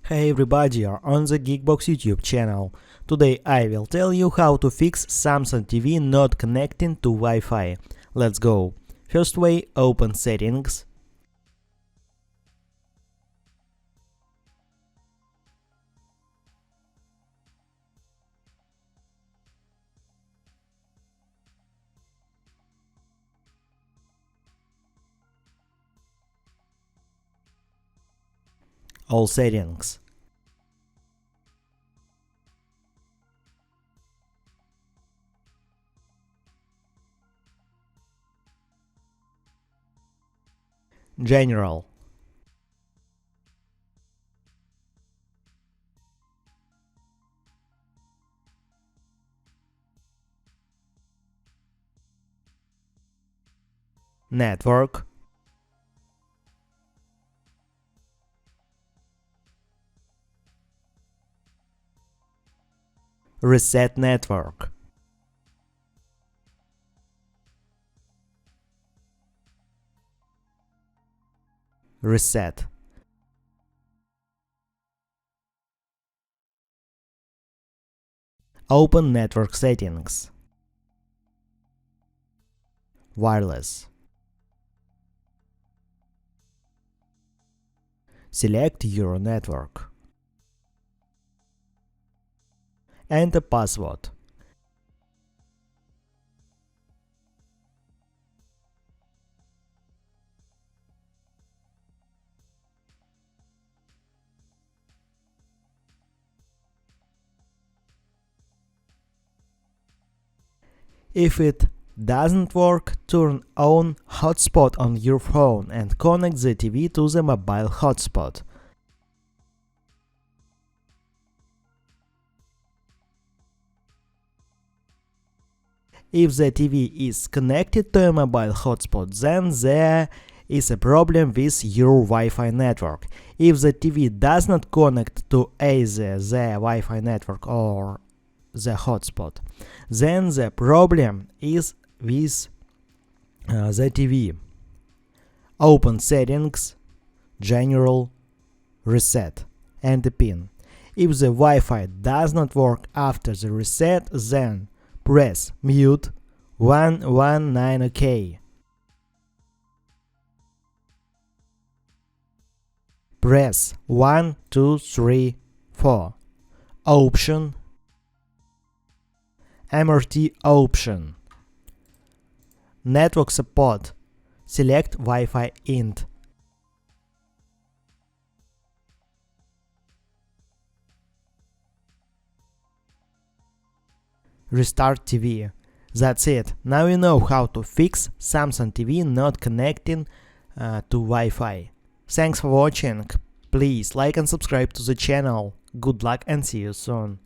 Hey everybody, you're on the GeekBox YouTube channel. Today I will tell you how to fix Samsung TV not connecting to Wi-Fi. Let's go. First way, open settings. All settings. General. Network. Reset network. Reset. Open network settings. Wireless. Select your network. Enter password. If it doesn't work, turn on hotspot on your phone and connect the TV to the mobile hotspot. If the TV is connected to a mobile hotspot, then there is a problem with your Wi-Fi network. If the TV does not connect to either the Wi-Fi network or the hotspot, then the problem is with the TV. Open settings, general, reset, and the pin. If the Wi-Fi does not work after the reset, then press mute 119 OK. Press 1, 2, 3, 4. Option. MRT option. Network support. Select Wi-Fi int. Restart TV. That's it. Now you know how to fix Samsung TV not connecting to Wi-Fi. Thanks for watching. Please like and subscribe to the channel. Good luck and see you soon.